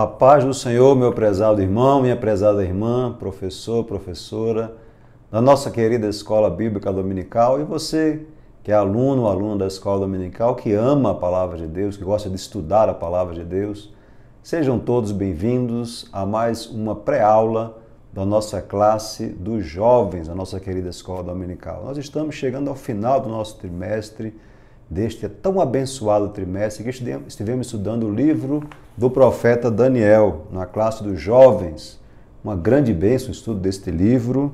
A paz do Senhor, meu prezado irmão, minha prezada irmã, professor, professora, da nossa querida Escola Bíblica Dominical, e você que é aluno ou aluna da Escola Dominical, que ama a Palavra de Deus, que gosta de estudar a Palavra de Deus, sejam todos bem-vindos a mais uma pré-aula da nossa classe dos jovens, da nossa querida Escola Dominical. Nós estamos chegando ao final do nosso trimestre, deste tão abençoado trimestre, que estivemos estudando o livro do profeta Daniel, na classe dos jovens. Uma grande bênção o estudo deste livro.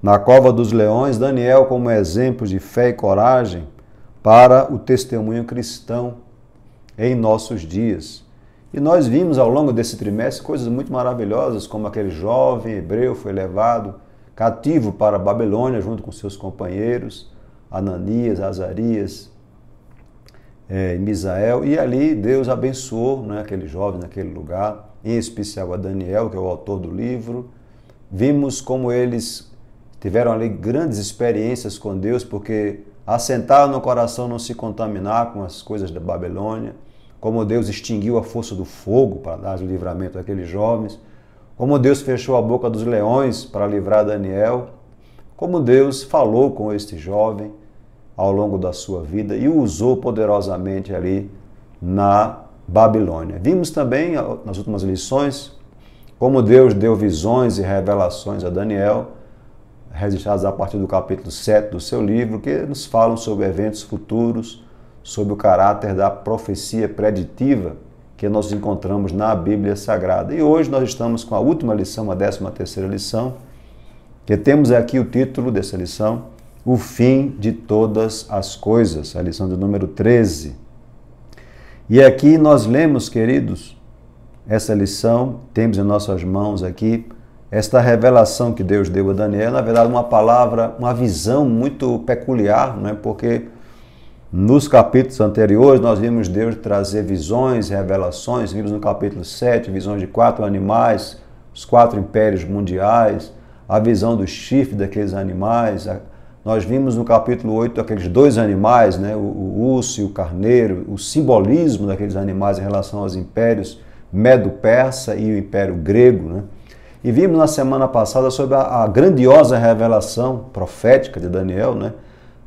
Na cova dos leões, Daniel como exemplo de fé e coragem para o testemunho cristão em nossos dias. E nós vimos ao longo desse trimestre coisas muito maravilhosas, como aquele jovem hebreu foi levado cativo para a Babilônia junto com seus companheiros, Ananias, Azarias, Misael, e ali Deus abençoou, né, aquele jovem naquele lugar, em especial a Daniel, que é o autor do livro. Vimos como eles tiveram ali grandes experiências com Deus, porque assentaram no coração não se contaminar com as coisas da Babilônia, como Deus extinguiu a força do fogo para dar livramento àqueles jovens, como Deus fechou a boca dos leões para livrar Daniel, como Deus falou com este jovem ao longo da sua vida e o usou poderosamente ali na Babilônia. Vimos também, nas últimas lições, como Deus deu visões e revelações a Daniel, registradas a partir do capítulo 7 do seu livro, que nos falam sobre eventos futuros, sobre o caráter da profecia preditiva que nós encontramos na Bíblia Sagrada. E hoje nós estamos com a última lição, a 13ª lição, que temos aqui o título dessa lição, O Fim de Todas as Coisas, a lição de número 13. E aqui nós lemos, queridos, essa lição, temos em nossas mãos aqui, esta revelação que Deus deu a Daniel, na verdade uma palavra, uma visão muito peculiar, não é? Porque nos capítulos anteriores nós vimos Deus trazer visões, revelações, vimos no capítulo 7 visões de 4 animais, os 4 impérios mundiais, a visão do chifre daqueles animais. Nós vimos no capítulo 8 aqueles 2 animais, né? o urso e o carneiro, o simbolismo daqueles animais em relação aos impérios Medo-Persa e o Império Grego. Né? E vimos na semana passada sobre a grandiosa revelação profética de Daniel, né?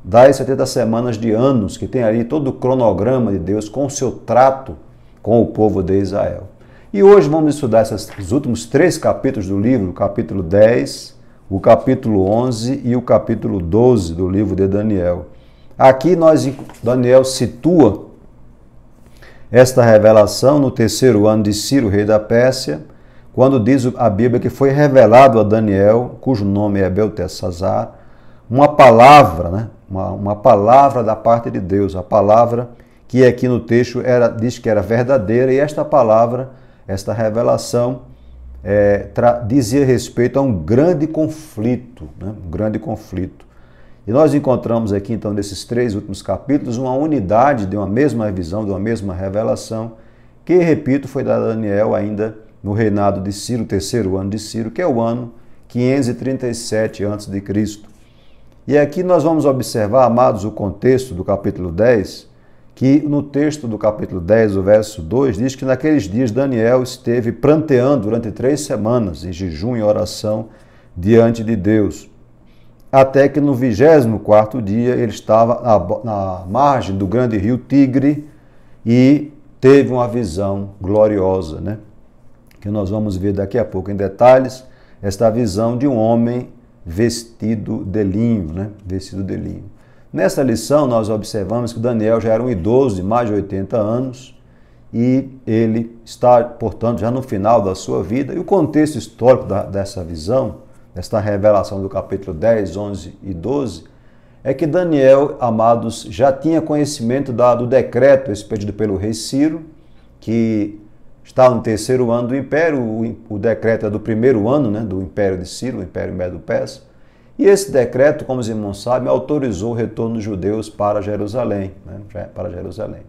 Das 70 semanas de anos, que tem ali todo o cronograma de Deus com o seu trato com o povo de Israel. E hoje vamos estudar os últimos 3 capítulos do livro, o capítulo 10, o capítulo 11 e o capítulo 12 do livro de Daniel. Aqui Daniel situa esta revelação no terceiro ano de Ciro, rei da Pérsia, quando diz a Bíblia que foi revelado a Daniel, cujo nome é Beltesazar, uma palavra, né? Uma palavra da parte de Deus, a palavra que aqui no texto diz que era verdadeira, e esta palavra, esta revelação, dizia respeito a um grande conflito, né? Um grande conflito. E nós encontramos aqui, então, nesses 3 últimos capítulos, uma unidade de uma mesma visão, de uma mesma revelação, que, repito, foi dada a Daniel ainda no reinado de Ciro, o 3º ano de Ciro, que é o ano 537 a.C. E aqui nós vamos observar, amados, o contexto do capítulo 10, que no texto do capítulo 10, o verso 2, diz que naqueles dias Daniel esteve pranteando durante 3 semanas, em jejum e oração, diante de Deus. Até que no 24º dia ele estava na margem do grande rio Tigre e teve uma visão gloriosa, né? Que nós vamos ver daqui a pouco em detalhes, esta visão de um homem vestido de linho, né? Vestido de linho. Nessa lição nós observamos que Daniel já era um idoso de mais de 80 anos e ele está, portanto, já no final da sua vida. E o contexto histórico dessa visão, desta revelação do capítulo 10, 11 e 12, é que Daniel, amados, já tinha conhecimento do decreto expedido pelo rei Ciro, que está no 3º ano do Império. O decreto é do 1º ano, né, do Império de Ciro, o Império Medo-Persa. E esse decreto, como os irmãos sabem, autorizou o retorno dos judeus para Jerusalém, né, para Jerusalém.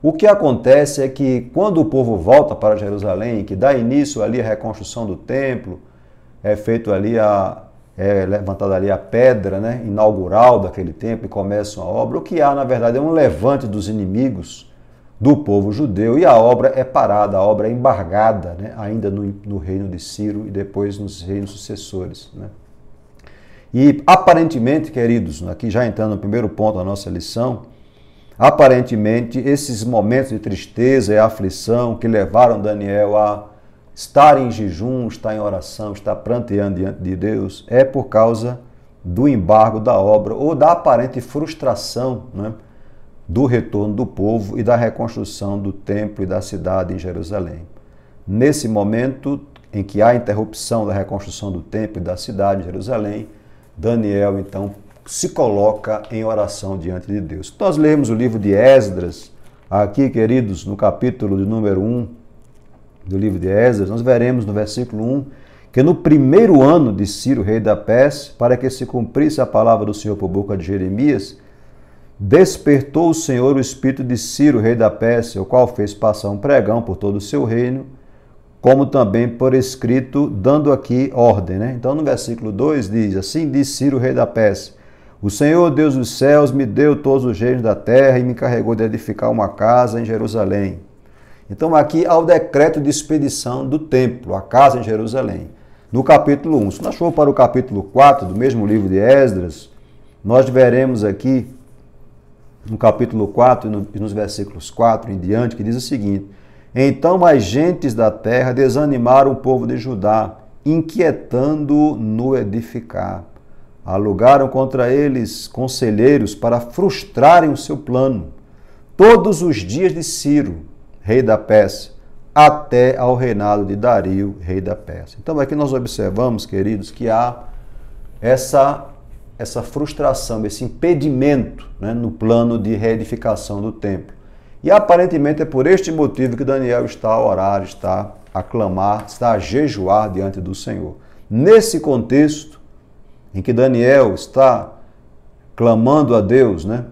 O que acontece é que quando o povo volta para Jerusalém, que dá início ali à reconstrução do templo, é feito ali levantada ali a pedra, né, inaugural daquele templo, e começa uma obra, o que há, na verdade, é um levante dos inimigos do povo judeu, e a obra é parada, a obra é embargada, né? Ainda no reino de Ciro e depois nos reinos sucessores, né? E aparentemente, queridos, aqui já entrando no primeiro ponto da nossa lição, aparentemente esses momentos de tristeza e aflição que levaram Daniel a estar em jejum, estar em oração, estar pranteando diante de Deus, é por causa do embargo da obra ou da aparente frustração, né, do retorno do povo e da reconstrução do templo e da cidade em Jerusalém. Nesse momento em que há interrupção da reconstrução do templo e da cidade em Jerusalém, Daniel, então, se coloca em oração diante de Deus. Nós lemos o livro de Esdras, aqui, queridos, no capítulo de número 1 do livro de Esdras, nós veremos no versículo 1 que no primeiro ano de Ciro, rei da Pérsia, para que se cumprisse a palavra do Senhor por boca de Jeremias, despertou o Senhor o espírito de Ciro, rei da Pérsia, o qual fez passar um pregão por todo o seu reino, como também por escrito, dando aqui ordem, né? Então, no versículo 2 diz, assim diz Ciro, rei da Pérsia, o Senhor, Deus dos céus, me deu todos os reinos da terra e me encarregou de edificar uma casa em Jerusalém. Então, aqui há o decreto de expedição do templo, a casa em Jerusalém. No capítulo 1, se nós formos para o capítulo 4 do mesmo livro de Esdras, nós veremos aqui, no capítulo 4 e nos versículos 4 em diante, que diz o seguinte, então as gentes da terra desanimaram o povo de Judá, inquietando no edificar. Alugaram contra eles conselheiros para frustrarem o seu plano, todos os dias de Ciro, rei da Pérsia, até ao reinado de Dario, rei da Pérsia. Então aqui nós observamos, queridos, que há essa frustração, esse impedimento, né, no plano de reedificação do templo. E aparentemente é por este motivo que Daniel está a orar, está a clamar, está a jejuar diante do Senhor. Nesse contexto em que Daniel está clamando a Deus, né,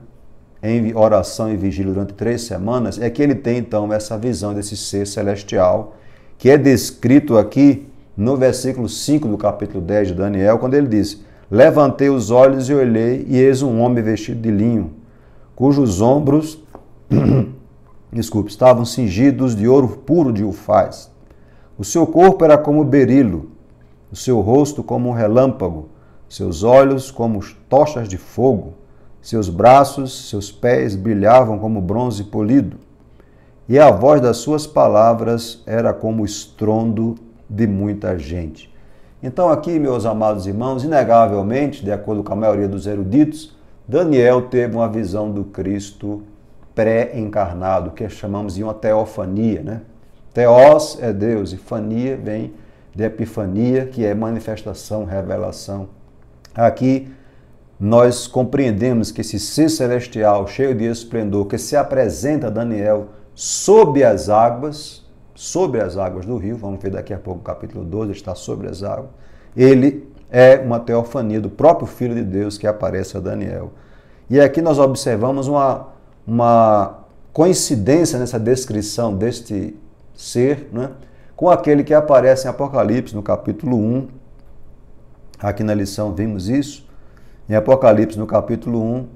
em oração e vigília durante 3 semanas, é que ele tem então essa visão desse ser celestial, que é descrito aqui no versículo 5 do capítulo 10 de Daniel, quando ele diz, levantei os olhos e olhei, e eis um homem vestido de linho, cujos ombros estavam cingidos de ouro puro de Ufaz. O seu corpo era como berilo, o seu rosto como um relâmpago, seus olhos como tochas de fogo, seus braços, seus pés brilhavam como bronze polido, e a voz das suas palavras era como o estrondo de muita gente. Então aqui, meus amados irmãos, inegavelmente, de acordo com a maioria dos eruditos, Daniel teve uma visão do Cristo pré-encarnado, que chamamos de uma teofania, né? Teos é Deus e fania vem de epifania, que é manifestação, revelação. Aqui nós compreendemos que esse ser celestial, cheio de esplendor, que se apresenta a Daniel sob as águas do rio, vamos ver daqui a pouco o capítulo 12, está sobre as águas, ele é uma teofania do próprio Filho de Deus que aparece a Daniel. E aqui nós observamos uma coincidência nessa descrição deste ser, né, com aquele que aparece em Apocalipse, no capítulo 1. Aqui na lição vimos isso. Em Apocalipse, no capítulo 1,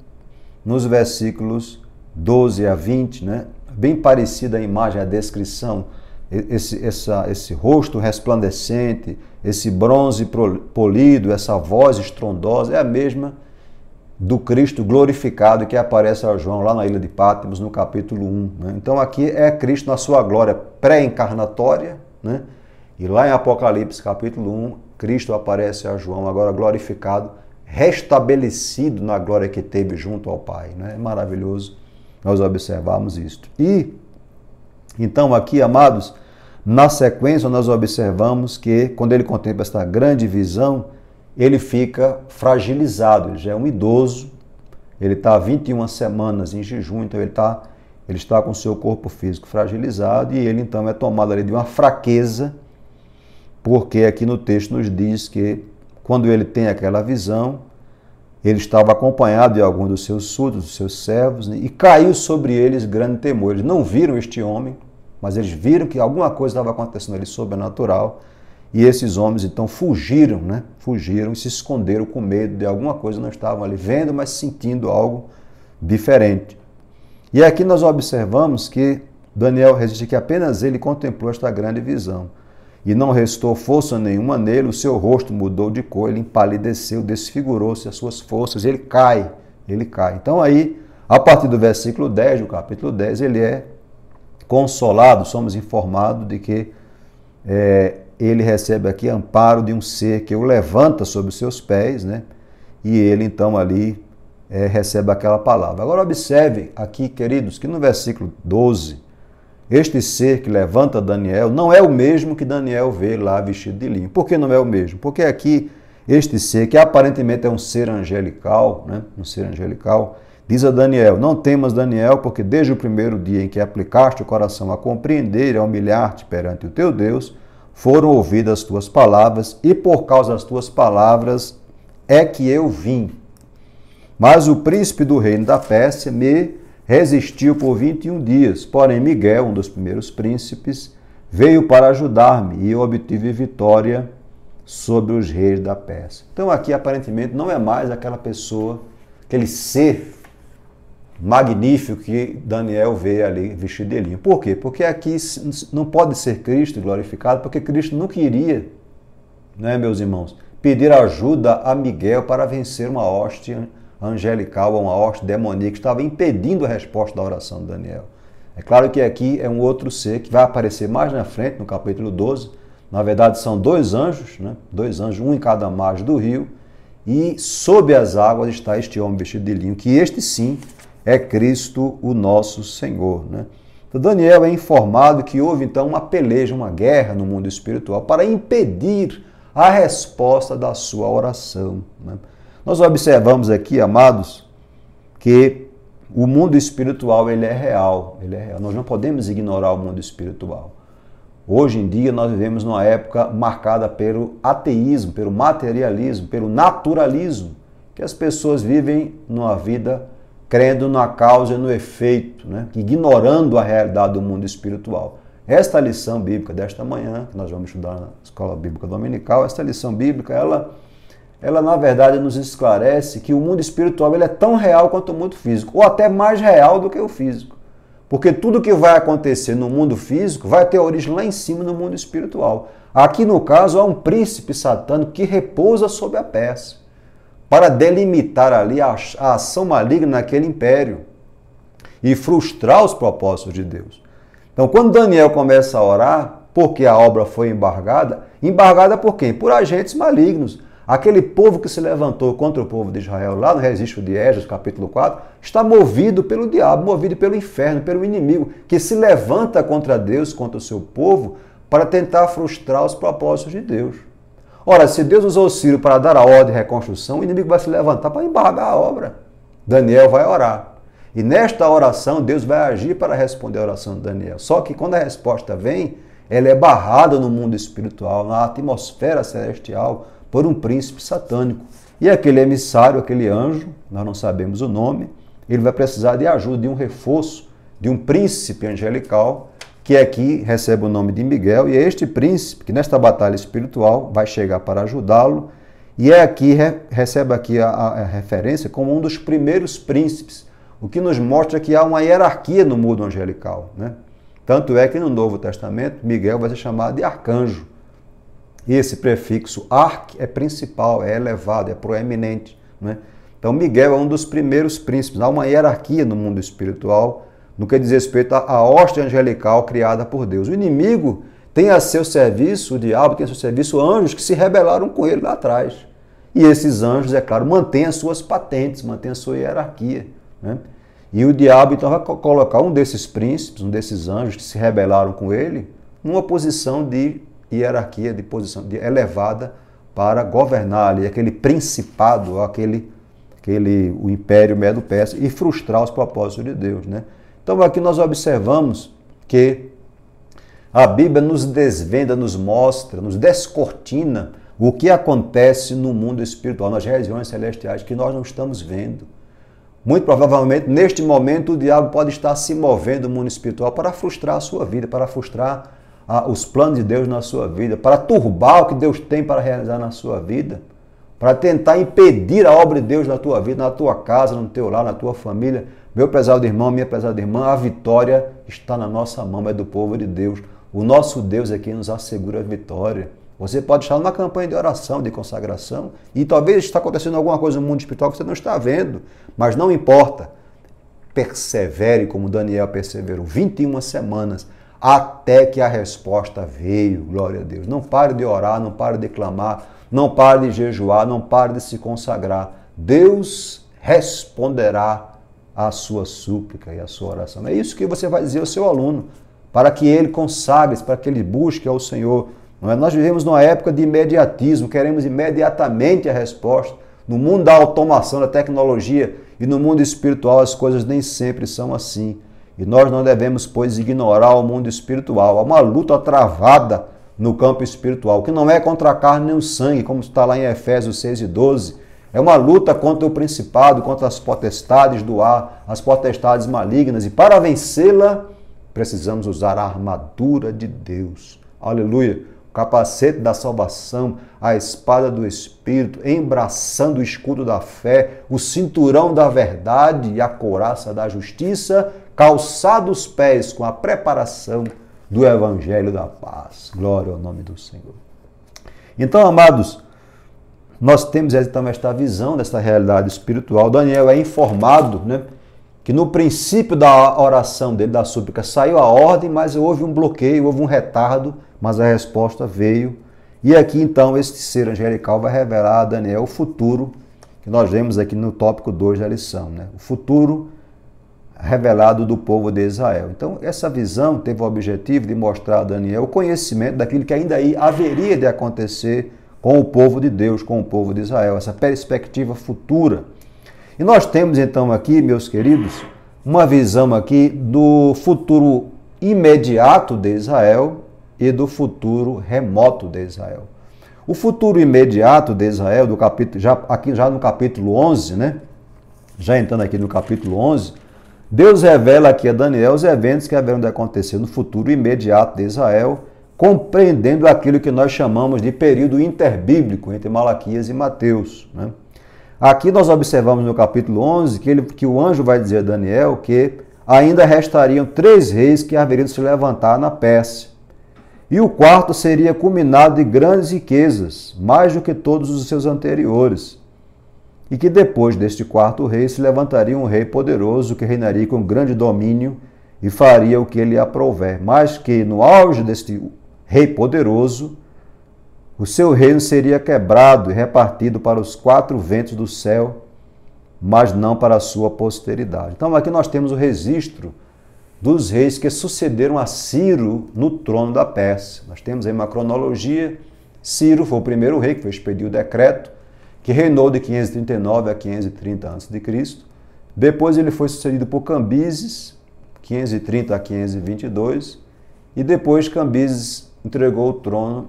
nos versículos 12 a 20, né, bem parecida a imagem, a descrição, esse rosto resplandecente, esse bronze polido, essa voz estrondosa, é a mesma do Cristo glorificado que aparece a João lá na ilha de Patmos, no capítulo 1. Né? Então aqui é Cristo na sua glória pré-encarnatória, né? E lá em Apocalipse, capítulo 1, Cristo aparece a João, agora glorificado, restabelecido na glória que teve junto ao Pai. Né? É maravilhoso nós observarmos isto. E, então aqui, amados, na sequência nós observamos que, quando ele contempla esta grande visão, ele fica fragilizado, ele já é um idoso, ele está há 21 semanas em jejum, então ele está com o seu corpo físico fragilizado e ele então é tomado ali de uma fraqueza, porque aqui no texto nos diz que quando ele tem aquela visão, ele estava acompanhado de alguns dos seus súditos, dos seus servos, e caiu sobre eles grande temor. Eles não viram este homem, mas eles viram que alguma coisa estava acontecendo ali sobrenatural, e esses homens então fugiram, né? Fugiram e se esconderam com medo de alguma coisa, não estavam ali vendo, mas sentindo algo diferente. E aqui nós observamos que Daniel resiste que apenas ele contemplou esta grande visão. E não restou força nenhuma nele, o seu rosto mudou de cor, ele empalideceu, desfigurou-se as suas forças, ele cai. Então aí, a partir do versículo 10, do capítulo 10, ele é consolado, somos informados de que ele recebe aqui amparo de um ser que o levanta sobre os seus pés, né? E ele então ali recebe aquela palavra. Agora observe aqui, queridos, que no versículo 12, este ser que levanta Daniel não é o mesmo que Daniel vê lá vestido de linho. Por que não é o mesmo? Porque aqui este ser, que aparentemente é um ser angelical, né? Um ser angelical, diz a Daniel: não temas, Daniel, porque desde o primeiro dia em que aplicaste o coração a compreender e a humilhar-te perante o teu Deus, foram ouvidas as tuas palavras, e por causa das tuas palavras é que eu vim. Mas o príncipe do reino da Pérsia me resistiu por 21 dias, porém Miguel, um dos primeiros príncipes, veio para ajudar-me e eu obtive vitória sobre os reis da Pérsia. Então aqui aparentemente não é mais aquela pessoa, aquele ser magnífico que Daniel vê ali vestido de linho. Por quê? Porque aqui não pode ser Cristo glorificado, porque Cristo não queria, né, meus irmãos, pedir ajuda a Miguel para vencer uma hoste angelical ou uma hoste demoníaca que estava impedindo a resposta da oração de Daniel. É claro que aqui é um outro ser que vai aparecer mais na frente, no capítulo 12. Na verdade, são dois anjos, né? Dois anjos, um em cada margem do rio, e sob as águas está este homem vestido de linho, que este sim é Cristo, o nosso Senhor, né? Então, Daniel é informado que houve então uma peleja, uma guerra no mundo espiritual para impedir a resposta da sua oração, né? Nós observamos aqui, amados, que o mundo espiritual ele é real. Nós não podemos ignorar o mundo espiritual. Hoje em dia nós vivemos numa época marcada pelo ateísmo, pelo materialismo, pelo naturalismo, que as pessoas vivem numa vida crendo na causa e no efeito, né? Ignorando a realidade do mundo espiritual. Esta lição bíblica desta manhã, que nós vamos estudar na Escola Bíblica Dominical, esta lição bíblica, ela na verdade nos esclarece que o mundo espiritual ele é tão real quanto o mundo físico, ou até mais real do que o físico. Porque tudo que vai acontecer no mundo físico vai ter origem lá em cima no mundo espiritual. Aqui no caso há um príncipe satânico que repousa sobre a Pérsia para delimitar ali a ação maligna naquele império e frustrar os propósitos de Deus. Então quando Daniel começa a orar, porque a obra foi embargada por quem? Por agentes malignos. Aquele povo que se levantou contra o povo de Israel, lá no registro de Esdras, capítulo 4, está movido pelo diabo, movido pelo inferno, pelo inimigo, que se levanta contra Deus, contra o seu povo, para tentar frustrar os propósitos de Deus. Ora, se Deus usou Ciro para dar a ordem de reconstrução, o inimigo vai se levantar para embargar a obra. Daniel vai orar. E nesta oração, Deus vai agir para responder a oração de Daniel. Só que quando a resposta vem, ela é barrada no mundo espiritual, na atmosfera celestial, por um príncipe satânico. E aquele emissário, aquele anjo, nós não sabemos o nome, ele vai precisar de ajuda, de um reforço, de um príncipe angelical, que aqui recebe o nome de Miguel, e é este príncipe que nesta batalha espiritual vai chegar para ajudá-lo, e recebe aqui a referência como um dos primeiros príncipes, o que nos mostra que há uma hierarquia no mundo angelical, né? Tanto é que no Novo Testamento, Miguel vai ser chamado de arcanjo. E esse prefixo arque é principal, é elevado, é proeminente, né? Então Miguel é um dos primeiros príncipes. Há uma hierarquia no mundo espiritual no que diz respeito à hoste angelical criada por Deus. O inimigo tem a seu serviço, o diabo tem a seu serviço anjos que se rebelaram com ele lá atrás. E esses anjos, é claro, mantêm as suas patentes, mantêm a sua hierarquia, né? E o diabo então vai colocar um desses príncipes, um desses anjos que se rebelaram com ele, numa posição de hierarquia, de posição elevada para governar ali aquele principado, o Império Medo-Persa e frustrar os propósitos de Deus, né? Então aqui nós observamos que a Bíblia nos desvenda, nos mostra, nos descortina o que acontece no mundo espiritual, nas regiões celestiais, que nós não estamos vendo. Muito provavelmente, neste momento, o diabo pode estar se movendo no mundo espiritual para frustrar a sua vida, para frustrar os planos de Deus na sua vida, para turbar o que Deus tem para realizar na sua vida, para tentar impedir a obra de Deus na tua vida, na tua casa, no teu lar, na tua família, Meu prezado irmão, minha prezada irmã, a vitória está na nossa mão, é do povo de Deus. O nosso Deus é quem nos assegura a vitória. Você pode estar numa campanha de oração, de consagração, e talvez está acontecendo alguma coisa no mundo espiritual que você não está vendo, mas não importa. Persevere como Daniel perseverou, 21 semanas, até que a resposta veio, glória a Deus. Não pare de orar, não pare de clamar, não pare de jejuar, não pare de se consagrar. Deus responderá à sua súplica e à sua oração. É isso que você vai dizer ao seu aluno, para que ele consagre-se, para que ele busque ao Senhor. Não é? Nós vivemos numa época de imediatismo, queremos imediatamente a resposta. No mundo da automação, da tecnologia e no mundo espiritual as coisas nem sempre são assim. E nós não devemos, pois, ignorar o mundo espiritual. Há uma luta travada no campo espiritual, que não é contra a carne nem o sangue, como está lá em Efésios 6:12. É uma luta contra o principado, contra as potestades do ar, as potestades malignas. E para vencê-la, precisamos usar a armadura de Deus. Aleluia! O capacete da salvação, a espada do Espírito, embraçando o escudo da fé, o cinturão da verdade e a couraça da justiça, calçados os pés com a preparação do Evangelho da paz. Glória ao nome do Senhor. Então, amados, nós temos então esta visão desta realidade espiritual. Daniel é informado, né, que no princípio da oração dele, da súplica, saiu a ordem, mas houve um bloqueio, houve um retardo, mas a resposta veio. E aqui então este ser angelical vai revelar a Daniel o futuro, que nós vemos aqui no tópico 2 da lição, né? O futuro revelado do povo de Israel. Então essa visão teve o objetivo de mostrar a Daniel o conhecimento daquilo que ainda aí haveria de acontecer com o povo de Deus, com o povo de Israel, essa perspectiva futura. E nós temos então aqui, meus queridos, uma visão aqui do futuro imediato de Israel e do futuro remoto de Israel. O futuro imediato de Israel, do capítulo, já no capítulo 11, né? Já entrando aqui no capítulo 11, Deus revela aqui a Daniel os eventos que haverão de acontecer no futuro imediato de Israel, compreendendo aquilo que nós chamamos de período interbíblico entre Malaquias e Mateus, né? Aqui nós observamos no capítulo 11 que o anjo vai dizer a Daniel que ainda restariam 3 reis que haveriam de se levantar na Pérsia. E o quarto seria culminado de grandes riquezas, mais do que todos os seus anteriores. E que depois deste quarto rei se levantaria um rei poderoso que reinaria com grande domínio e faria o que ele aprouver. Mas que no auge deste rei poderoso, o seu reino seria quebrado e repartido para os 4 ventos do céu, mas não para a sua posteridade. Então aqui nós temos o registro dos reis que sucederam a Ciro no trono da Pérsia. Nós temos aí uma cronologia. Ciro foi o primeiro rei que foi expedido o decreto, que reinou de 539 a 530 a.C. Depois ele foi sucedido por Cambises, 530 a 522, e depois Cambises entregou o trono,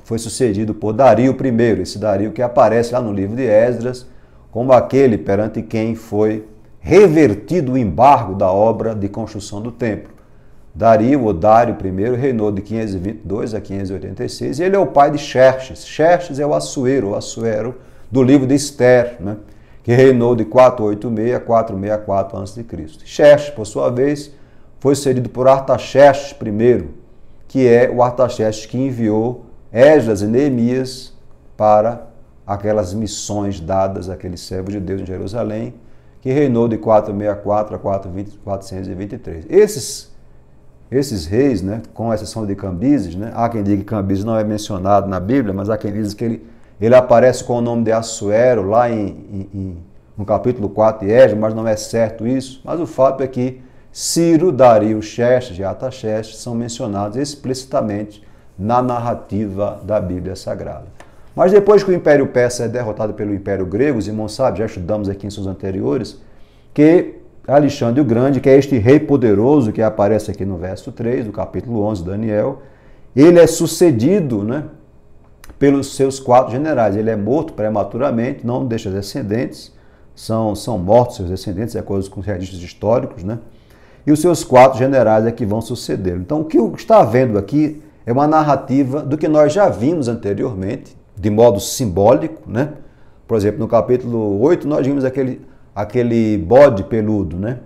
foi sucedido por Dario I, esse Dario que aparece lá no livro de Esdras, como aquele perante quem foi revertido o embargo da obra de construção do templo. Dario, ou Dário I, reinou de 522 a 586, e ele é o pai de Xerxes. Xerxes é o Assuero do livro de Esther, né, que reinou de 486 a 464 a.C. Xerxes, por sua vez, foi sucedido por Artaxerxes I, que é o Artaxerxes que enviou Esdras e Neemias para aquelas missões dadas àquele servo de Deus em Jerusalém, que reinou de 464 a 423. Esses reis, né, com exceção de Cambises, né, há quem diga que Cambises não é mencionado na Bíblia, mas há quem diz que ele aparece com o nome de Assuero lá no capítulo 4 de Esdras, mas não é certo isso. Mas o fato é que Ciro, Dario, Xerxes e Artaxerxes são mencionados explicitamente na narrativa da Bíblia Sagrada. Mas depois que o Império Persa é derrotado pelo Império Grego, os irmãos sabem, já estudamos aqui em seus anteriores, que Alexandre o Grande, que é este rei poderoso que aparece aqui no verso 3, do capítulo 11 de Daniel, ele é sucedido, né, pelos seus 4 generais. Ele é morto prematuramente, não deixa descendentes, são mortos seus descendentes, de acordo com os registros históricos, né? E os seus 4 generais é que vão sucedê-lo. Então, o que está havendo aqui é uma narrativa do que nós já vimos anteriormente, de modo simbólico, né? Por exemplo, no capítulo 8, nós vimos aquele bode peludo, né?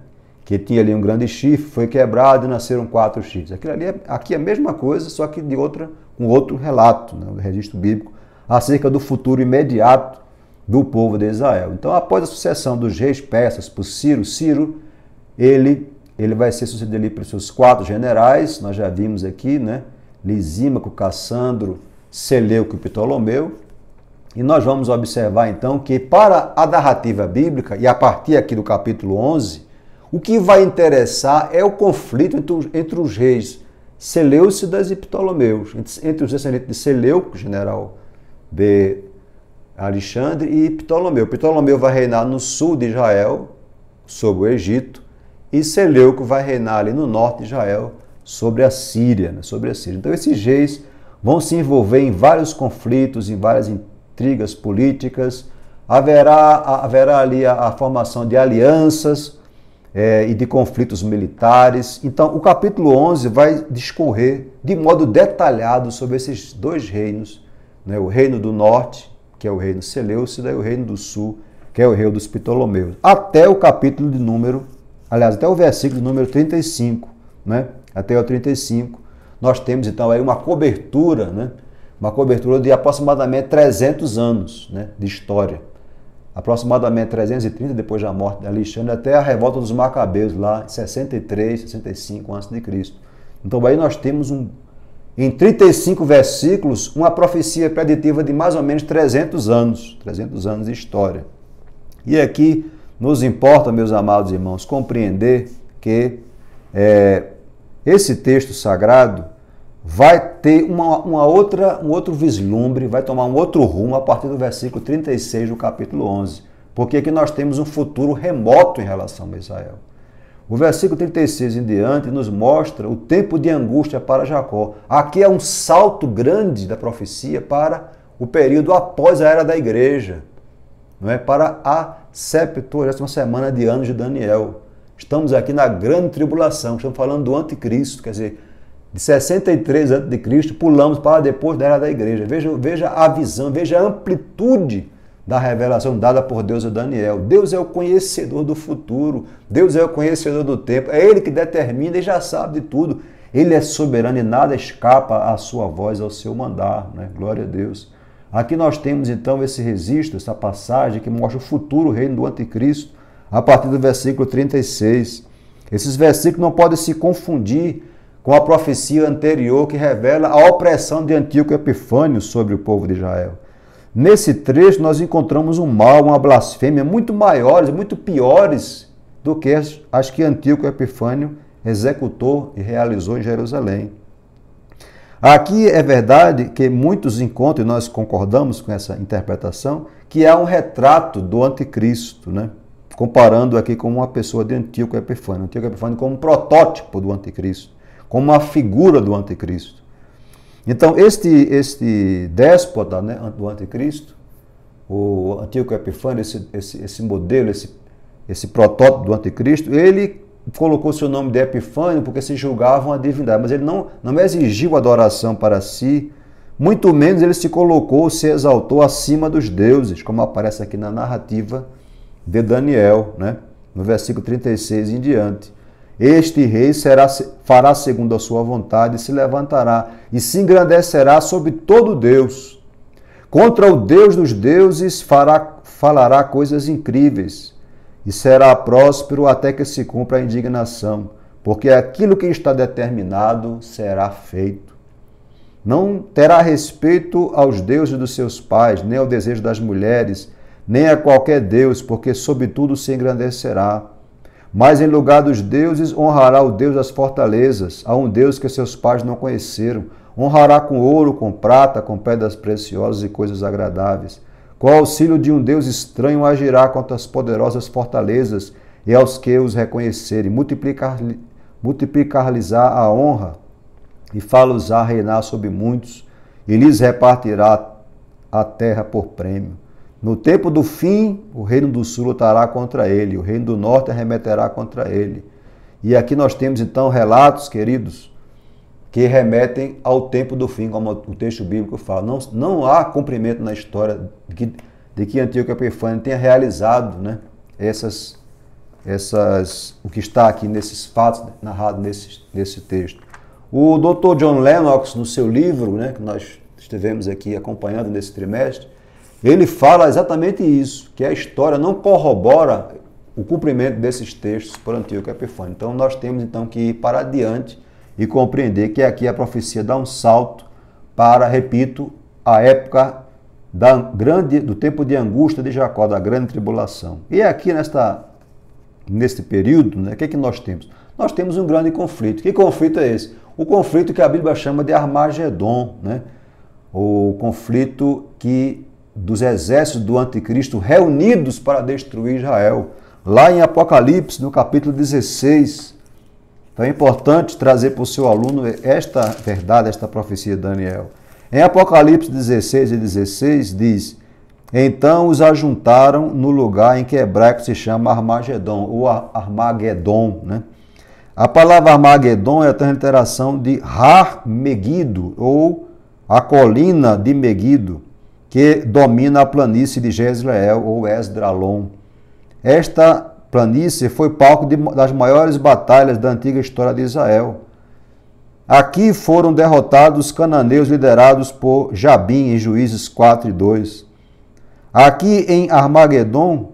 Que tinha ali um grande chifre, foi quebrado e nasceram 4 chifres. Aqui é a mesma coisa, só que com outro relato, né? Do registro bíblico, acerca do futuro imediato do povo de Israel. Então, após a sucessão dos reis persas por Ciro, ele vai ser sucedido ali pelos seus 4 generais, nós já vimos aqui, né? Lisímaco, Cassandro, Seleuco e Ptolomeu. E nós vamos observar então que para a narrativa bíblica, e a partir aqui do capítulo 11, o que vai interessar é o conflito entre os reis Seleucidas e Ptolomeus, entre os descendentes de Seleuco, general B. Alexandre, e Ptolomeu. Ptolomeu vai reinar no sul de Israel, sobre o Egito, e Seleuco vai reinar ali no norte de Israel, sobre a Síria, né? Então esses reis vão se envolver em vários conflitos, em várias intrigas políticas, haverá ali a formação de alianças e de conflitos militares. Então o capítulo 11 vai discorrer de modo detalhado sobre esses 2 reinos, né? O reino do norte, que é o reino Seleucida, e o reino do sul, que é o reino dos Ptolomeus. Até o capítulo de número, aliás, até o versículo de número 35, né? Até o 35, nós temos então aí uma cobertura, né? Uma cobertura de aproximadamente 300 anos, né? De história. Aproximadamente 330 depois da morte de Alexandre, até a revolta dos Macabeus, lá em 63, 65 a.C. Então aí nós temos em 35 versículos, uma profecia preditiva de mais ou menos 300 anos de história. E aqui nos importa, meus amados irmãos, compreender que esse texto sagrado vai ter um outro vislumbre, vai tomar um outro rumo a partir do versículo 36 do capítulo 11, porque aqui nós temos um futuro remoto em relação a Israel. O versículo 36 em diante nos mostra o tempo de angústia para Jacó. Aqui é um salto grande da profecia para o período após a era da igreja, não é? Para a 70ª semana de anos de Daniel. Estamos aqui na grande tribulação, estamos falando do anticristo, quer dizer, de 63 a.C., pulamos para depois da era da igreja. Veja a visão, veja a amplitude da revelação dada por Deus a Daniel. Deus é o conhecedor do futuro, Deus é o conhecedor do tempo, é Ele que determina e já sabe de tudo. Ele é soberano e nada escapa à sua voz, ao seu mandar, né? Glória a Deus. Aqui nós temos então esse registro, essa passagem que mostra o futuro reino do anticristo, a partir do versículo 36. Esses versículos não podem se confundir com a profecia anterior que revela a opressão de Antíoco Epifânio sobre o povo de Israel. Nesse trecho nós encontramos um mal, uma blasfêmia muito maiores, muito piores do que as que Antíoco Epifânio executou e realizou em Jerusalém. Aqui é verdade que muitos encontram, e nós concordamos com essa interpretação, que é um retrato do anticristo, né? Comparando aqui com uma pessoa de Antíoco Epifânio. Antíoco Epifânio como um protótipo do anticristo, como uma figura do anticristo. Então, este déspota, né, do anticristo, o Antíoco Epifânio, esse modelo, esse protótipo do anticristo, ele colocou seu nome de Epifânio porque se julgava uma divindade, mas ele não exigiu adoração para si, muito menos ele se colocou, se exaltou acima dos deuses, como aparece aqui na narrativa de Daniel, né, no versículo 36 em diante. Este rei fará segundo a sua vontade, se levantará e se engrandecerá sobre todo Deus. Contra o Deus dos deuses falará coisas incríveis e será próspero até que se cumpra a indignação, porque aquilo que está determinado será feito. Não terá respeito aos deuses dos seus pais, nem ao desejo das mulheres, nem a qualquer deus, porque sobre tudo se engrandecerá. Mas em lugar dos deuses, honrará o Deus das fortalezas, a um Deus que seus pais não conheceram. Honrará com ouro, com prata, com pedras preciosas e coisas agradáveis. Com o auxílio de um Deus estranho, agirá contra as poderosas fortalezas e aos que os reconhecerem. Multiplicar-lhes-á a honra e fá-los-á reinar sobre muitos, e lhes repartirá a terra por prêmio. No tempo do fim, o reino do sul lutará contra ele, o reino do norte arremeterá contra ele. E aqui nós temos então relatos, queridos, que remetem ao tempo do fim, como o texto bíblico fala. Não há cumprimento na história de que Antíoco Epifânio tenha realizado, né, o que está aqui nesses fatos narrados nesse texto. O Dr. John Lennox, no seu livro, né, que nós estivemos aqui acompanhando nesse trimestre, ele fala exatamente isso, que a história não corrobora o cumprimento desses textos por Antíoco Epifânio. Então nós temos então que ir para adiante e compreender que aqui a profecia dá um salto para, repito, a época do tempo de angústia de Jacó, da grande tribulação. E aqui nesse período, né, o que nós temos? Nós temos um grande conflito. Que conflito é esse? O conflito que a Bíblia chama de Armagedon, né? O conflito dos exércitos do anticristo reunidos para destruir Israel. Lá em Apocalipse, no capítulo 16, então é importante trazer para o seu aluno esta verdade, esta profecia de Daniel. Em Apocalipse 16 e 16 diz: então os ajuntaram no lugar em que hebraico se chama Armagedon, ou Armagedon, né? A palavra Armagedon é a transliteração de Har Megido, ou a colina de Megido, que domina a planície de Jezreel, ou Esdralon. Esta planície foi palco das maiores batalhas da antiga história de Israel. Aqui foram derrotados os cananeus liderados por Jabim, em Juízes 4 e 2. Aqui em Armagedon,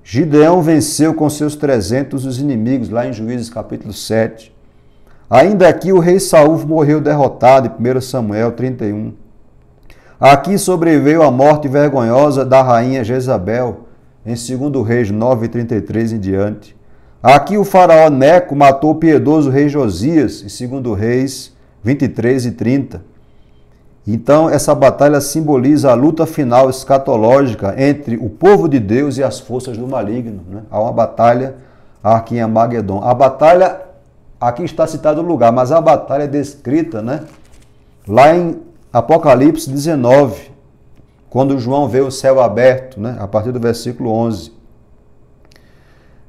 Gideão venceu com seus 300 os inimigos, lá em Juízes capítulo 7. Ainda aqui o rei Saul morreu derrotado, em 1 Samuel 31. Aqui sobreviveu a morte vergonhosa da rainha Jezabel, em 2 Reis 9 e 33 em diante. Aqui o faraó Neco matou o piedoso rei Josias, em 2 Reis 23 e 30. Então, essa batalha simboliza a luta final escatológica entre o povo de Deus e as forças do maligno, né? Há uma batalha aqui em Armagedon. A batalha, aqui está citado o lugar, mas a batalha é descrita, né, lá em Apocalipse 19, quando João vê o céu aberto, né, a partir do versículo 11.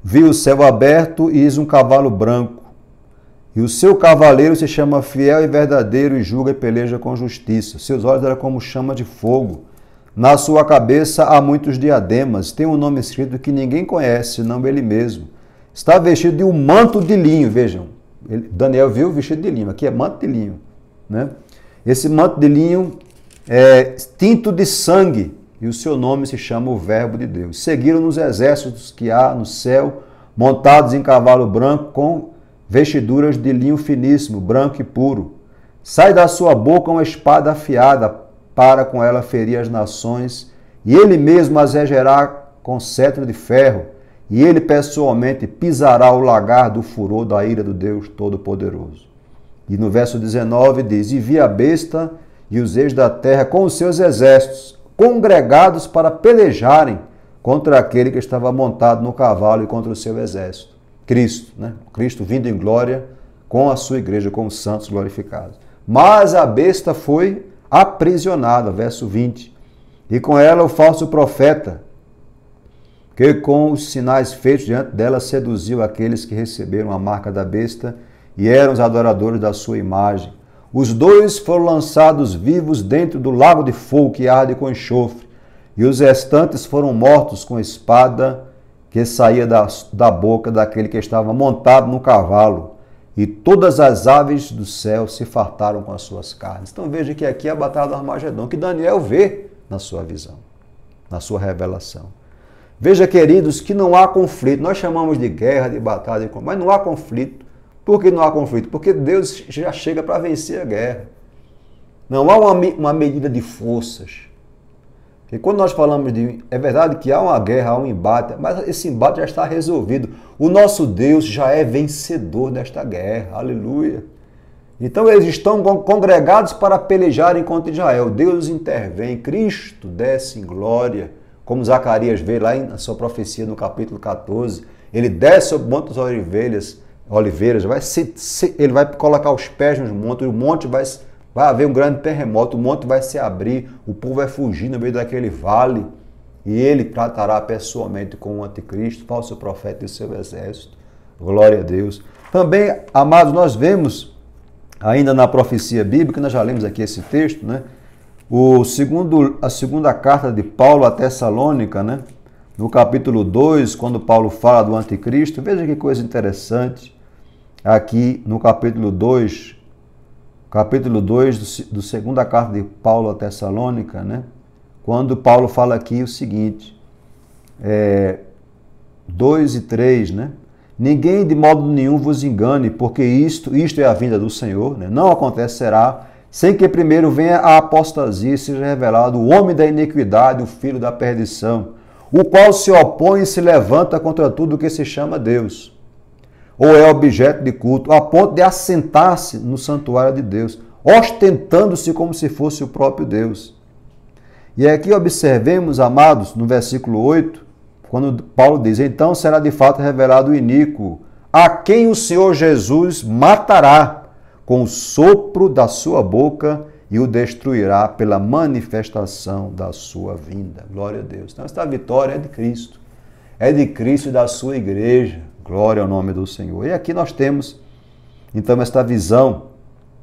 Viu o céu aberto e eis um cavalo branco. E o seu cavaleiro se chama Fiel e Verdadeiro e julga e peleja com justiça. Seus olhos eram como chama de fogo. Na sua cabeça há muitos diademas. Tem um nome escrito que ninguém conhece, senão ele mesmo. Está vestido de um manto de linho. Vejam, Daniel viu vestido de linho. Aqui é manto de linho, né? Esse manto de linho é tinto de sangue. E o seu nome se chama o Verbo de Deus. Seguiram nos exércitos que há no céu, montados em cavalo branco, com vestiduras de linho finíssimo, branco e puro. Sai da sua boca uma espada afiada, para com ela ferir as nações, e ele mesmo as regerá com cetro de ferro, e ele pessoalmente pisará o lagar do furor da ira do Deus Todo-Poderoso. E no verso 19 diz: e vi a besta e os reis da terra com os seus exércitos, congregados para pelejarem contra aquele que estava montado no cavalo e contra o seu exército. Cristo, né? Cristo vindo em glória com a sua igreja, com os santos glorificados. Mas a besta foi aprisionada, verso 20, e com ela o falso profeta, que com os sinais feitos diante dela seduziu aqueles que receberam a marca da besta e eram os adoradores da sua imagem. Os dois foram lançados vivos dentro do lago de fogo que arde com enxofre, e os restantes foram mortos com espada que saía da boca daquele que estava montado no cavalo, e todas as aves do céu se fartaram com as suas carnes. Então veja que aqui é a batalha do Armagedon, que Daniel vê na sua visão, na sua revelação. Veja, queridos, que não há conflito. Nós chamamos de guerra, de batalha, mas não há conflito. Por que não há conflito? Porque Deus já chega para vencer a guerra. Não há uma medida de forças. Porque quando nós falamos de... É verdade que há uma guerra, há um embate, mas esse embate já está resolvido. O nosso Deus já é vencedor desta guerra. Aleluia. Então eles estão congregados para pelejarem contra Israel. Deus intervém, Cristo desce em glória, como Zacarias vê lá na sua profecia no capítulo 14. Ele desce sobre o Monte das Oliveiras, ele vai colocar os pés nos montes, o monte vai haver um grande terremoto, o monte vai se abrir, o povo vai fugir no meio daquele vale, e ele tratará pessoalmente com o anticristo, falso profeta e o seu exército. Glória a Deus. Também, amados, nós vemos, ainda na profecia bíblica, nós já lemos aqui esse texto, né? A segunda carta de Paulo a Tessalônica, né? no capítulo 2, quando Paulo fala do anticristo, veja que coisa interessante, aqui no capítulo 2 do segunda carta de Paulo a Tessalônica, né? Quando Paulo fala aqui o seguinte, 2 e 3, né? Ninguém de modo nenhum vos engane, porque isto é a vinda do Senhor, né? Não acontecerá sem que primeiro venha a apostasia e seja revelado o homem da iniquidade, o filho da perdição, o qual se opõe e se levanta contra tudo o que se chama Deus, ou é objeto de culto, a ponto de assentar-se no santuário de Deus, ostentando-se como se fosse o próprio Deus. E aqui observemos, amados, no versículo 8, quando Paulo diz, então será de fato revelado o iníquo, a quem o Senhor Jesus matará com o sopro da sua boca e o destruirá pela manifestação da sua vinda. Glória a Deus. Então esta vitória é de Cristo e da sua igreja. Glória ao nome do Senhor. E aqui nós temos, então, esta visão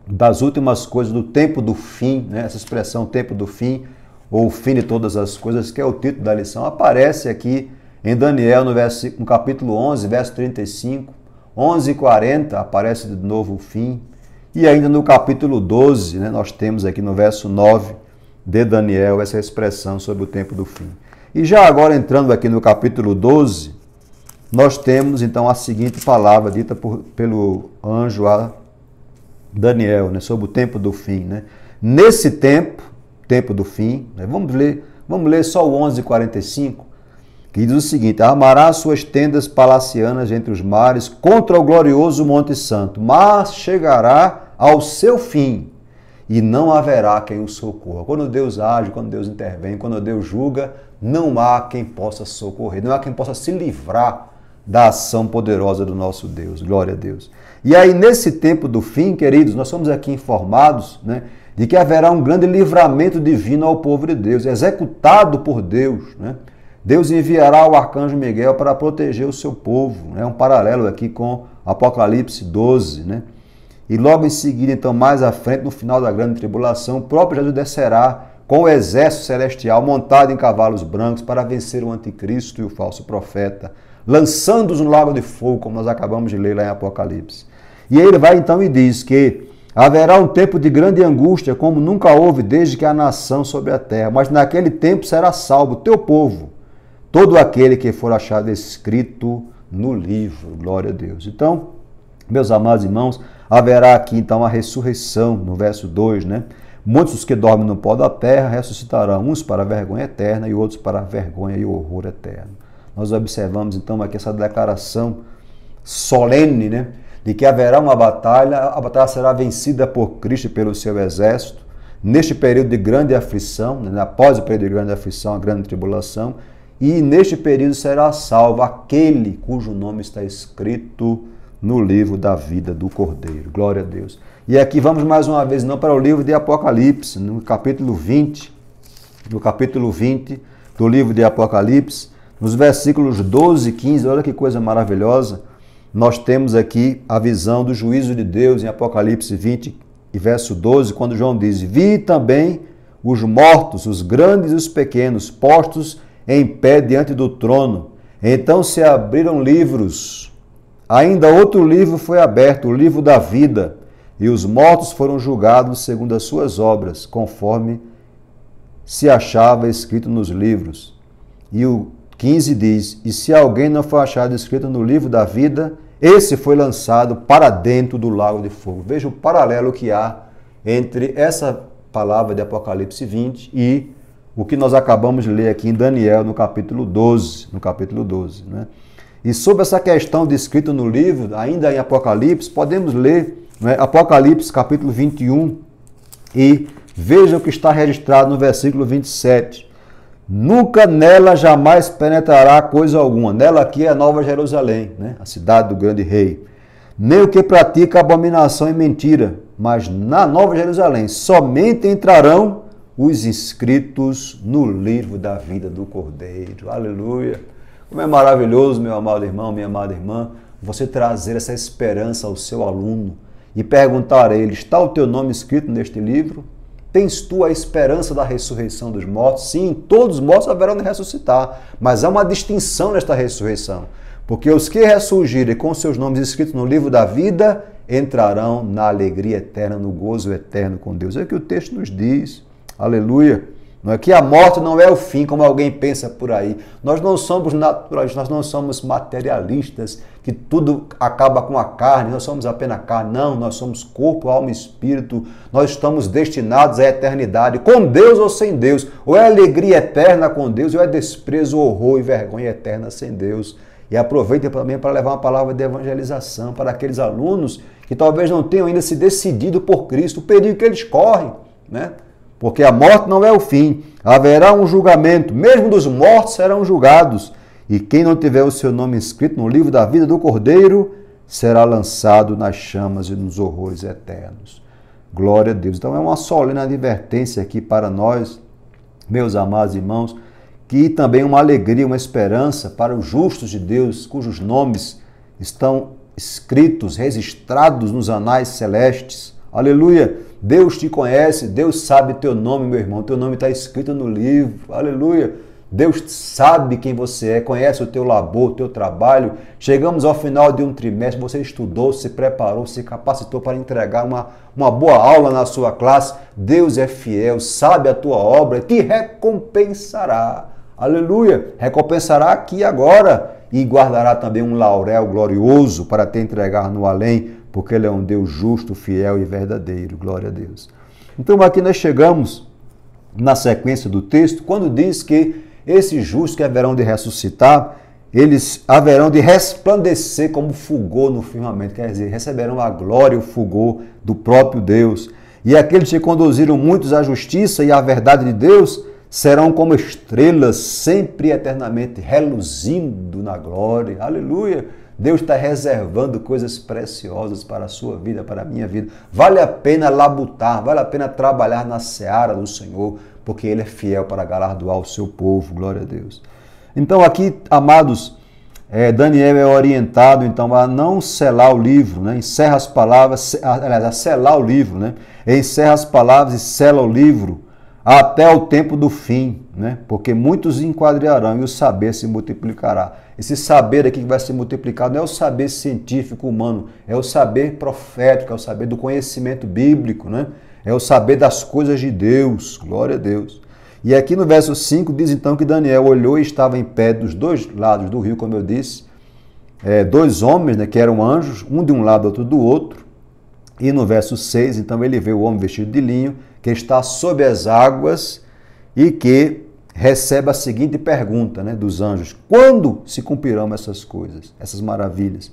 das últimas coisas, do tempo do fim, né? Essa expressão tempo do fim, ou o fim de todas as coisas, que é o título da lição, aparece aqui em Daniel, no capítulo 11, verso 35, 11:40, aparece de novo o fim. E ainda no capítulo 12, né, nós temos aqui no verso 9 de Daniel essa expressão sobre o tempo do fim. E já agora entrando aqui no capítulo 12, nós temos então a seguinte palavra dita pelo anjo a Daniel, né, sobre o tempo do fim. Né? Nesse tempo do fim, né, vamos ler só o 11:45, que diz o seguinte, amará suas tendas palacianas entre os mares contra o glorioso Monte Santo, mas chegará ao seu fim e não haverá quem o socorra. Quando Deus age, quando Deus intervém, quando Deus julga, não há quem possa socorrer, não há quem possa se livrar da ação poderosa do nosso Deus. Glória a Deus. E aí, nesse tempo do fim, queridos, nós somos aqui informados, né, de que haverá um grande livramento divino ao povo de Deus, executado por Deus, né? Deus enviará o arcanjo Miguel para proteger o seu povo. É um paralelo aqui com Apocalipse 12, né? E logo em seguida, então, mais à frente, no final da grande tribulação, o próprio Jesus descerá com o exército celestial montado em cavalos brancos para vencer o anticristo e o falso profeta, lançando-os no lago de fogo, como nós acabamos de ler lá em Apocalipse. E ele vai então e diz que haverá um tempo de grande angústia, como nunca houve desde que há nação sobre a terra, mas naquele tempo será salvo o teu povo, todo aquele que for achado escrito no livro. Glória a Deus. Então, meus amados irmãos, haverá aqui então a ressurreição, no verso 2, né? Muitos dos que dormem no pó da terra ressuscitarão, uns para a vergonha eterna e outros para a vergonha e o horror eterno. Nós observamos então aqui essa declaração solene, né? De que haverá uma batalha, a batalha será vencida por Cristo e pelo seu exército, neste período de grande aflição, né? Após o período de grande aflição, a grande tribulação, e neste período será salvo aquele cujo nome está escrito no livro da vida do Cordeiro. Glória a Deus. E aqui vamos mais uma vez não para o livro de Apocalipse, no capítulo 20 do livro de Apocalipse, nos versículos 12 e 15, olha que coisa maravilhosa. Nós temos aqui a visão do juízo de Deus em Apocalipse 20 e verso 12, quando João diz, vi também os mortos, os grandes e os pequenos, postos em pé diante do trono. Então se abriram livros. Ainda outro livro foi aberto, o livro da vida, e os mortos foram julgados segundo as suas obras, conforme se achava escrito nos livros. E o 15 diz, e se alguém não for achado escrito no livro da vida, esse foi lançado para dentro do lago de fogo. Veja o paralelo que há entre essa palavra de Apocalipse 20 e o que nós acabamos de ler aqui em Daniel, no capítulo 12. Né? E sobre essa questão de escrito no livro, ainda em Apocalipse, podemos ler, né, Apocalipse capítulo 21 e veja o que está registrado no versículo 27. Nunca nela jamais penetrará coisa alguma. Nela aqui é a Nova Jerusalém, né, a cidade do grande rei. Nem o que pratica abominação e mentira, mas na Nova Jerusalém somente entrarão os inscritos no livro da vida do Cordeiro. Aleluia! Como é maravilhoso, meu amado irmão, minha amada irmã, você trazer essa esperança ao seu aluno e perguntar a ele, está o teu nome escrito neste livro? Tens tu a esperança da ressurreição dos mortos? Sim, todos os mortos haverão de ressuscitar, mas há uma distinção nesta ressurreição, porque os que ressurgirem com seus nomes escritos no livro da vida entrarão na alegria eterna, no gozo eterno com Deus. É o que o texto nos diz. Aleluia. Não é que a morte não é o fim, como alguém pensa por aí. Nós não somos naturais, nós não somos materialistas, que tudo acaba com a carne, nós somos apenas carne. Não, nós somos corpo, alma e espírito. Nós estamos destinados à eternidade, com Deus ou sem Deus. Ou é alegria eterna com Deus, ou é desprezo, horror e vergonha eterna sem Deus. E aproveita também para levar uma palavra de evangelização para aqueles alunos que talvez não tenham ainda se decidido por Cristo, o perigo que eles correm, né? Porque a morte não é o fim, haverá um julgamento, mesmo dos mortos serão julgados, e quem não tiver o seu nome escrito no livro da vida do Cordeiro será lançado nas chamas e nos horrores eternos. Glória a Deus. Então é uma solene advertência aqui para nós, meus amados irmãos, que também uma alegria, uma esperança para os justos de Deus, cujos nomes estão escritos, registrados nos anais celestes. Aleluia! Deus te conhece, Deus sabe teu nome, meu irmão, teu nome está escrito no livro, aleluia! Deus sabe quem você é, conhece o teu labor, o teu trabalho. Chegamos ao final de um trimestre, você estudou, se preparou, se capacitou para entregar uma boa aula na sua classe. Deus é fiel, sabe a tua obra, te recompensará, aleluia! Recompensará aqui e agora e guardará também um laurel glorioso para te entregar no além, porque Ele é um Deus justo, fiel e verdadeiro. Glória a Deus. Então aqui nós chegamos na sequência do texto, quando diz que esses justos que haverão de ressuscitar, eles haverão de resplandecer como fulgor no firmamento, quer dizer, receberão a glória e o fulgor do próprio Deus. E aqueles que conduziram muitos à justiça e à verdade de Deus serão como estrelas, sempre e eternamente reluzindo na glória. Aleluia! Deus está reservando coisas preciosas para a sua vida, para a minha vida. Vale a pena labutar, vale a pena trabalhar na seara do Senhor, porque Ele é fiel para galardoar o seu povo. Glória a Deus. Então aqui, amados, Daniel é orientado então a não selar o livro, né? Encerra as palavras, aliás, a selar o livro, né? Encerra as palavras e sela o livro até o tempo do fim, né? Porque muitos enquadrarão e o saber se multiplicará. Esse saber aqui que vai ser multiplicado não é o saber científico humano, é o saber profético, é o saber do conhecimento bíblico, né? É o saber das coisas de Deus, glória a Deus. E aqui no verso 5 diz então que Daniel olhou e estava em pé dos dois lados do rio, como eu disse, dois homens, né, que eram anjos, um de um lado, outro do outro. E no verso 6, então ele vê o homem vestido de linho, que está sob as águas e que recebe a seguinte pergunta, né, dos anjos: quando se cumprirão essas coisas, essas maravilhas?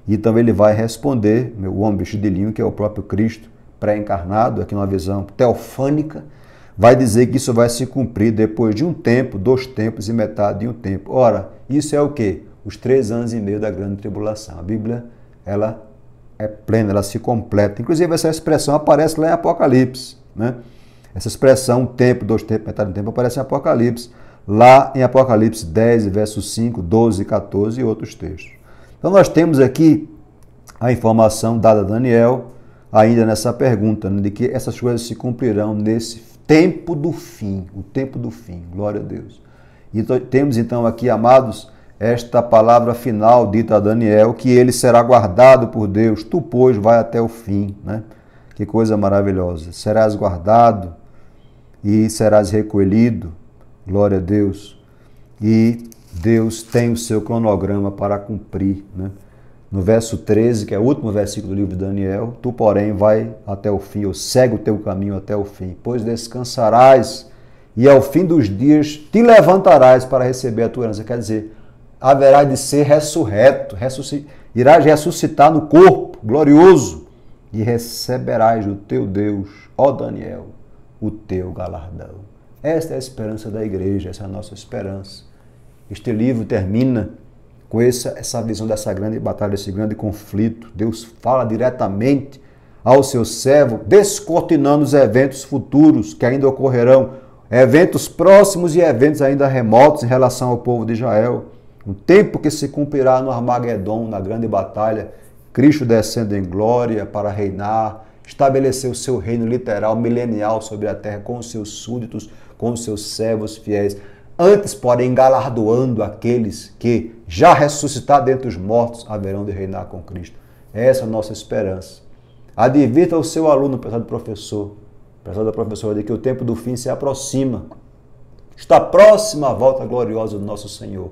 E então ele vai responder, o homem vestido de linho, que é o próprio Cristo pré-encarnado, aqui numa visão teofânica, vai dizer que isso vai se cumprir depois de um tempo, 2 tempos e metade de um tempo. Ora, isso é o quê? Os 3 anos e meio da grande tribulação. A Bíblia, ela é plena, ela se completa. Inclusive, essa expressão aparece lá em Apocalipse, né? Essa expressão, 1 tempo, 2 tempos, metade de um tempo, aparece em Apocalipse, lá em Apocalipse 10, versos 5, 12, 14 e outros textos. Então, nós temos aqui a informação dada a Daniel, ainda nessa pergunta, né, de que essas coisas se cumprirão nesse tempo do fim, o tempo do fim, glória a Deus. E temos então aqui, amados, esta palavra final dita a Daniel, que ele será guardado por Deus, tu, pois, vai até o fim, né? Que coisa maravilhosa. Serás guardado e serás recolhido, glória a Deus. E Deus tem o seu cronograma para cumprir, né? No verso 13, que é o último versículo do livro de Daniel, tu, porém, vai até o fim, ou segue o teu caminho até o fim, pois descansarás e ao fim dos dias te levantarás para receber a tua herança. Quer dizer, haverá de ser ressurreto, irás ressuscitar no corpo glorioso e receberás do teu Deus, ó Daniel, o teu galardão. Esta é a esperança da igreja, essa é a nossa esperança. Este livro termina com essa visão dessa grande batalha, desse grande conflito. Deus fala diretamente ao seu servo, descortinando os eventos futuros que ainda ocorrerão, eventos próximos e eventos ainda remotos em relação ao povo de Israel. Um tempo que se cumprirá no Armagedon, na grande batalha, Cristo descendo em glória para reinar estabelecer o seu reino literal, milenial sobre a terra, com os seus súditos, com os seus servos fiéis. Antes, porém, galardoando aqueles que, já ressuscitados dentre os mortos, haverão de reinar com Cristo. Essa é a nossa esperança. Advirta o seu aluno, pessoal do professor, pessoal da professora, de que o tempo do fim se aproxima. Está próxima a volta gloriosa do nosso Senhor.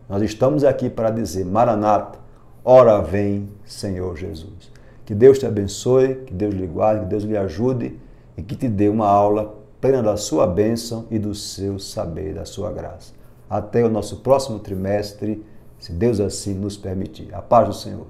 Nós estamos aqui para dizer, Maranata, ora vem, Senhor Jesus. Que Deus te abençoe, que Deus lhe guarde, que Deus lhe ajude e que te dê uma aula plena da sua bênção e do seu saber, da sua graça. Até o nosso próximo trimestre, se Deus assim nos permitir. A paz do Senhor.